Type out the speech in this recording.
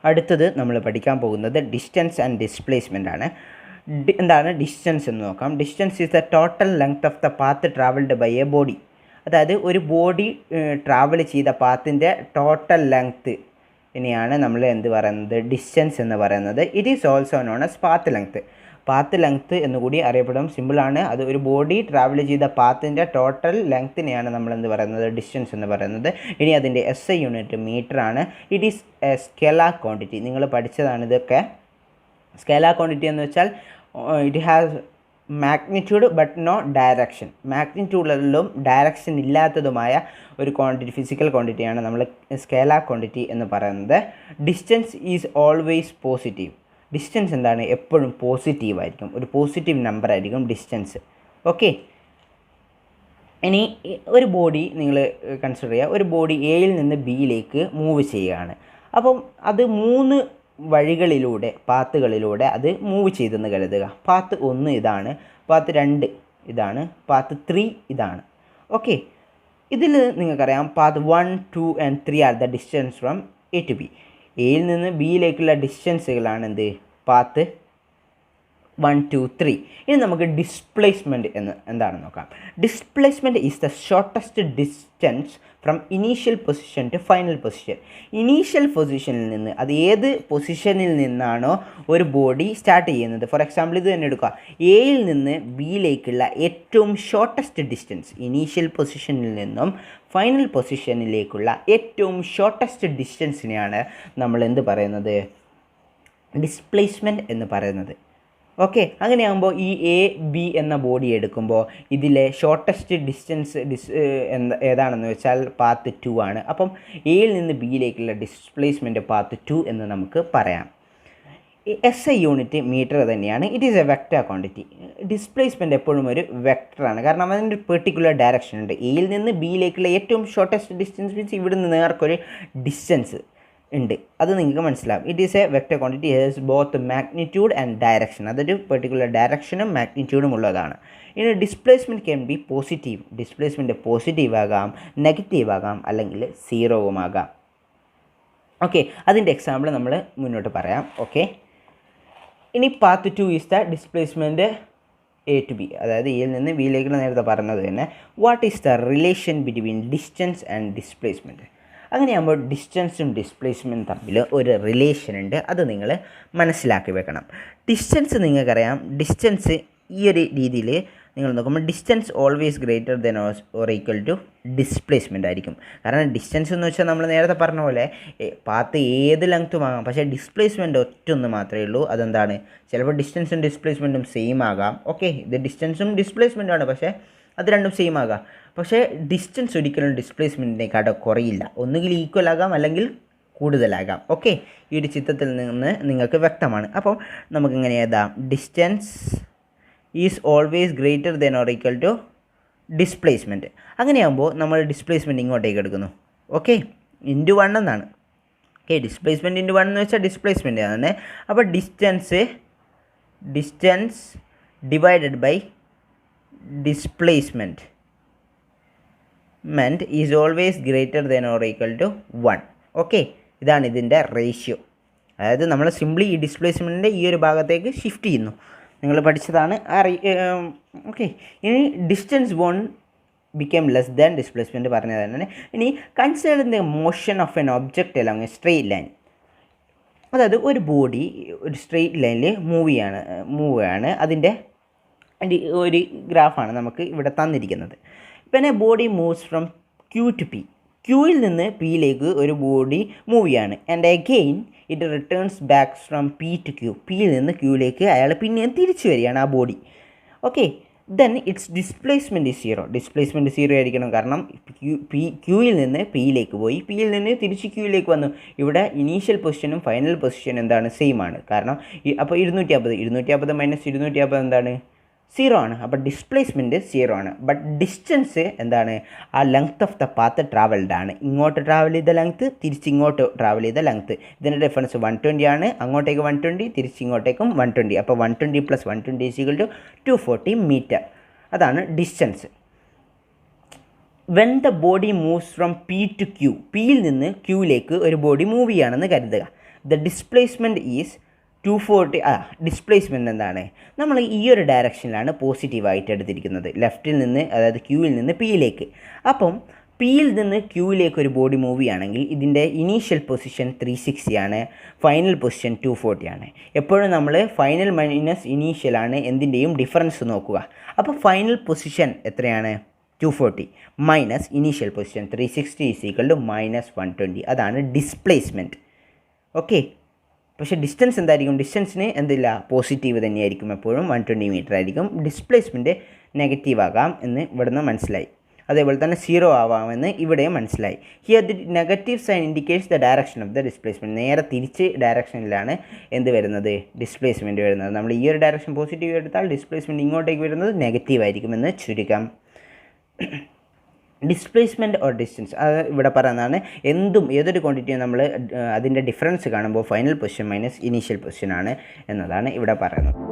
അടുത്തത് നമ്മൾ പഠിക്കാൻ പോകുന്നത് ഡിസ്റ്റൻസ് ആൻഡ് ഡിസ്പ്ലേസ്മെൻ്റ് ആണ്. എന്താണ് ഡിസ്റ്റൻസ് എന്ന് നോക്കാം. Distance is the total length of the path travelled by a body. അതായത് ഒരു ബോഡി ട്രാവൽ ചെയ്ത പാത്തിൻ്റെ ടോട്ടൽ ലെങ്ത്ത് ഇനിയാണ് നമ്മൾ എന്ത് പറയുന്നത്, ഡിസ്റ്റൻസ് എന്ന് പറയുന്നത്. It is also known as path length. Path length എന്നുകൂടി അറിയപ്പെടും. സിമ്പിളാണ്. അത് ഒരു ബോഡി ട്രാവൽ ചെയ്ത പാത്തിൻ്റെ ടോട്ടൽ ലെങ്ത്തിനെയാണ് നമ്മൾ എന്ത് പറയുന്നത്, ഡിസ്റ്റൻസ് എന്ന് പറയുന്നത്. ഇനി അതിൻ്റെ SI യൂണിറ്റ് മീറ്റർ ആണ്. It is a scalar quantity. നിങ്ങൾ പഠിച്ചതാണ് ഇതൊക്കെ. സ്കെലാർ ക്വാണ്ടിറ്റി എന്ന് വെച്ചാൽ it has magnitude but no direction. മാഗ്നിറ്റ്യൂഡിലും ഡയറക്ഷൻ ഇല്ലാത്തതുമായ ഒരു ക്വാണ്ടിറ്റി, ഫിസിക്കൽ ക്വാണ്ടിറ്റിയാണ് നമ്മൾ സ്കെലാർ ക്വാണ്ടിറ്റി എന്ന് പറയുന്നത്. Distance is always positive. Distance എന്താണ്, എപ്പോഴും പോസിറ്റീവ് ആയിരിക്കും. ഒരു പോസിറ്റീവ് നമ്പർ ആയിരിക്കും ഡിസ്റ്റൻസ്. ഓക്കെ. ഇനി ഒരു ബോഡി നിങ്ങൾ കൺസിഡർ ചെയ്യുക. ഒരു ബോഡി എയിൽ നിന്ന് ബിയിലേക്ക് മൂവ് ചെയ്യുകയാണ്. അപ്പം അത് 3 വഴികളിലൂടെ, പാത്തുകളിലൂടെ അത് മൂവ് ചെയ്തെന്ന് കരുതുക. പാത്ത് 1 ഇതാണ്, പാത്ത് 2 ഇതാണ്, പാത്ത് 3 ഇതാണ്. ഓക്കെ. ഇതിൽ നിങ്ങൾക്കറിയാം path 1, 2 and 3 are the distance from A to B. എയിൽ നിന്ന് ബിയിലേക്കുള്ള ഡിസ്റ്റൻസുകളാണ് എന്ത്, പാത്ത് 1, 2, 3. ഇനി നമുക്ക് ഡിസ്പ്ലേസ്മെൻറ്റ് എന്താണെന്ന് നോക്കാം. Displacement is the shortest distance from initial position to final position. Initial പൊസിഷനിൽ നിന്ന്, അത് ഏത് പൊസിഷനിൽ നിന്നാണോ ഒരു ബോഡി സ്റ്റാർട്ട് ചെയ്യുന്നത്. ഫോർ എക്സാമ്പിൾ ഇത് തന്നെ എടുക്കുക. എയിൽ നിന്ന് ബിയിലേക്കുള്ള ഏറ്റവും ഷോർട്ടസ്റ്റ് ഡിസ്റ്റൻസ്, ഇനീഷ്യൽ പൊസിഷനിൽ നിന്നും ഫൈനൽ പൊസിഷനിലേക്കുള്ള ഏറ്റവും ഷോർട്ടസ്റ്റ് ഡിസ്റ്റൻസിനെയാണ് നമ്മൾ എന്ത് പറയുന്നത്, ഡിസ്പ്ലേസ്മെൻറ്റ് എന്ന് പറയുന്നത്. ഓക്കെ. അങ്ങനെയാകുമ്പോൾ ഈ AB എന്ന ബോഡി എടുക്കുമ്പോൾ ഇതിലെ ഷോർട്ടസ്റ്റ് ഡിസ്റ്റൻസ് ഏതാണെന്ന് വെച്ചാൽ പാത്ത് 2 ആണ്. അപ്പം എയിൽ നിന്ന് ബിയിലേക്കുള്ള ഡിസ്പ്ലേസ്മെൻറ്റ് പാത്ത് 2 എന്ന് നമുക്ക് പറയാം. SI യൂണിറ്റ് മീറ്റർ തന്നെയാണ്. It is A vector quantity. Displacement എപ്പോഴും ഒരു വെക്ടറാണ്. കാരണം അതിൻ്റെ ഒരു പെർട്ടിക്കുലർ ഡയറക്ഷൻ ഉണ്ട്. എയിൽ നിന്ന് ബിയിലേക്കുള്ള ഏറ്റവും ഷോർട്ടസ്റ്റ് ഡിസ്റ്റൻസ് മീൻസ് ഇവിടെ നിന്ന് നേർക്കൊരു ഡിസ്റ്റൻസ് ഉണ്ട്. അത് നിങ്ങൾക്ക് മനസ്സിലാവും. It is A vector quantity, has both magnitude and direction. അതൊരു പെർട്ടിക്കുലർ ഡയറക്ഷനും മാഗ്നിറ്റ്യൂഡും ഉള്ളതാണ്. ഇനി displacement can be positive. Displacement positive ആകാം, നെഗറ്റീവ് ആകാം, അല്ലെങ്കിൽ സീറോവുമാകാം. ഓക്കെ. അതിൻ്റെ എക്സാമ്പിൾ നമ്മൾ മുന്നോട്ട് പറയാം. ഓക്കെ. ഇനി path 2 is the displacement A to B. അതായത് എയിൽ നിന്ന് ബിയിലേക്കുള്ള നേരത്തെ പറഞ്ഞത് തന്നെ. What is the relation between distance and displacement? അങ്ങനെയാകുമ്പോൾ ഡിസ്റ്റൻസും ഡിസ്പ്ലേസ്മെൻറ്റും തമ്മിൽ ഒരു റിലേഷൻ ഉണ്ട്. അത് നിങ്ങൾ മനസ്സിലാക്കി വെക്കണം. ഡിസ്റ്റൻസ് നിങ്ങൾക്കറിയാം. ഡിസ്റ്റൻസ് ഈ ഒരു രീതിയിൽ നിങ്ങൾ നോക്കുമ്പോൾ distance always greater than or equal to displacement ആയിരിക്കും. കാരണം ഡിസ്റ്റൻസ് എന്ന് വെച്ചാൽ നമ്മൾ നേരത്തെ പറഞ്ഞ പോലെ പാത്ത് ഏത് ലെങ്ത്തും ആകാം. പക്ഷേ ഡിസ്പ്ലേസ്മെൻറ്റ് ഒറ്റൊന്ന് മാത്രമേ ഉള്ളൂ. അതെന്താണ്, ചിലപ്പോൾ ഡിസ്റ്റൻസും ഡിസ്പ്ലേസ്മെൻറ്റും സെയിം ആകാം. ഓക്കെ. ഇത് ഡിസ്റ്റൻസും ഡിസ്പ്ലേസ്മെൻറ്റുമാണ്, പക്ഷേ അത് രണ്ടും സെയിം ആകാം. പക്ഷേ ഡിസ്റ്റൻസ് ഒരിക്കലും ഡിസ്പ്ലേസ്മെൻറ്റിനേക്കാൾ കുറയില്ല. ഒന്നുകിൽ ഈക്വൽ ആകാം, അല്ലെങ്കിൽ കൂടുതലാകാം. ഓക്കെ. ഈ ഒരു ചിത്രത്തിൽ നിന്ന് നിങ്ങൾക്ക് വ്യക്തമാണ്. അപ്പോൾ നമുക്കിങ്ങനെ എഴുതാം, distance is always greater than or equal to displacement. അങ്ങനെയാകുമ്പോൾ നമ്മൾ ഡിസ്പ്ലേസ്മെൻറ്റ് ഇങ്ങോട്ടേക്ക് എടുക്കുന്നു. ഓക്കെ. ഇൻറ്റു 1 എന്നാണ്. ഓക്കെ. ഡിസ്പ്ലേസ്മെൻറ്റ് ഇൻറ്റു 1 എന്ന് വെച്ചാൽ ഡിസ്പ്ലേസ്മെൻറ്റ് ആണ്. അപ്പോൾ distance divided by displacement is always greater than or equal to 1. Okay. ഇതാണ് ഇതിൻ്റെ റേഷ്യോ. അതായത് നമ്മൾ സിംപ്ലി ഈ ഡിസ്പ്ലേസ്മെൻറ്റിൻ്റെ ഈ ഒരു ഭാഗത്തേക്ക് ഷിഫ്റ്റ് ചെയ്യുന്നു. നിങ്ങൾ പഠിച്ചതാണ്. ഓക്കെ. ഇനി distance 1 became less than displacement പറഞ്ഞത് തന്നെ. ഇനി consider the motion of N object along A straight line. അതായത് ഒരു ബോഡി ഒരു സ്ട്രെയിറ്റ് ലൈനിൽ മൂവ് ചെയ്യാണ്. അതിൻ്റെ ഒരു ഗ്രാഫാണ് നമുക്ക് ഇവിടെ തന്നിരിക്കുന്നത്. പിന്നെ body moves from Q to P. ക്യൂയിൽ നിന്ന് പിയിലേക്ക് ഒരു ബോഡി മൂവ് ചെയ്യാണ്. And again it returns back from P to Q. പിയിൽ നിന്ന് ക്യൂയിലേക്ക് അയാൾ പിന്നെയും തിരിച്ചു വരികയാണ് ആ ബോഡി. Okay. Then it's displacement is 0. Displacement 0 ആയിരിക്കണം. കാരണം ക്യൂയിൽ നിന്ന് പിയിലേക്ക് പോയി, പിയിൽ നിന്ന് തിരിച്ച് ക്യൂയിലേക്ക് വന്നു. ഇവിടെ ഇനീഷ്യൽ പൊസിഷനും ഫൈനൽ പൊസിഷനും എന്താണ്, സെയിം ആണ്. കാരണം അപ്പോൾ 250 മൈനസ് 250 എന്താണ്, 0 ആണ്. അപ്പോൾ ഡിസ്പ്ലേസ്മെൻറ്റ് 0 ആണ്. ബട്ട് ഡിസ്റ്റൻസ് എന്താണ്, ആ length of the path travelled ആണ്. ഇങ്ങോട്ട് ട്രാവൽ ചെയ്ത ലെങ്ത്ത്, തിരിച്ച് ഇങ്ങോട്ട് ട്രാവൽ ചെയ്ത ലെങ്ത്ത്. ഇതിൻ്റെ ഡിഫറൻസ് 120 ആണ്. അങ്ങോട്ടേക്ക് 120, തിരിച്ച് ഇങ്ങോട്ടേക്കും 120. അപ്പോൾ 120 + 120 = 240 മീറ്റർ. അതാണ് distance. When the body moves from P to Q. പിയിൽ നിന്ന് ക്യൂയിലേക്ക് ഒരു ബോഡി മൂവ് ചെയ്യുകയാണെന്ന് കരുതുക. The displacement is 240. ഡിസ്പ്ലേസ്മെൻറ്റ് എന്താണ്? നമ്മൾ ഈ ഒരു ഡയറക്ഷനിലാണ് പോസിറ്റീവായിട്ട് എടുത്തിരിക്കുന്നത്, ലെഫ്റ്റിൽ നിന്ന്, അതായത് ക്യൂവിൽ നിന്ന് പിയിലേക്ക്. അപ്പം പിയിൽ നിന്ന് ക്യൂവിലേക്ക് ഒരു ബോഡി മൂവ് ചെയ്യുകയാണെങ്കിൽ ഇതിൻ്റെ ഇനീഷ്യൽ പൊസിഷൻ 360 ആണ്, ഫൈനൽ പൊസിഷൻ 240 ആണ്. എപ്പോഴും നമ്മൾ ഫൈനൽ മൈനസ് ഇനീഷ്യലാണ് എന്തിൻ്റെയും ഡിഫറൻസ് നോക്കുക. അപ്പോൾ ഫൈനൽ പൊസിഷൻ എത്രയാണ്? 240 മൈനസ് ഇനീഷ്യൽ പൊസിഷൻ 360 = -120. അതാണ് ഡിസ്പ്ലേസ്മെൻറ്റ്. ഓക്കെ. പക്ഷേ ഡിസ്റ്റൻസ് എന്തായിരിക്കും? ഡിസ്റ്റൻസിന് എന്തില്ല, പോസിറ്റീവ് തന്നെയായിരിക്കും, എപ്പോഴും 120 മീറ്റർ ആയിരിക്കും. ഡിസ്പ്ലേസ്മെൻറ്റ് നെഗറ്റീവ് ആകാം എന്ന് ഇവിടുന്ന് മനസ്സിലായി. അതേപോലെ തന്നെ 0 ആവാമെന്ന് ഇവിടെയും മനസ്സിലായി. Here the negative sign indicates the direction of the displacement. നേരെ തിരിച്ച് ഡയറക്ഷനിലാണ് എന്ത് വരുന്നത്? ഡിസ്പ്ലേസ്മെൻറ്റ് വരുന്നത്. നമ്മൾ ഈ ഒരു ഡയറക്ഷൻ പോസിറ്റീവ് എടുത്താൽ ഡിസ്പ്ലേസ്മെൻറ്റ് ഇങ്ങോട്ടേക്ക് വരുന്നത് നെഗറ്റീവ് ആയിരിക്കുമെന്ന് ചുരുക്കാം. ഡിസ്പ്ലേസ്മെൻറ്റ് ഓർ ഡിസ്റ്റൻസ് അത് ഇവിടെ പറയുന്നതാണ്. ഏതൊരു ക്വാണ്ടിറ്റിയും നമ്മൾ അതിൻ്റെ ഡിഫറൻസ് കാണുമ്പോൾ final position minus initial position ആണ് എന്നതാണ് ഇവിടെ പറയുന്നത്.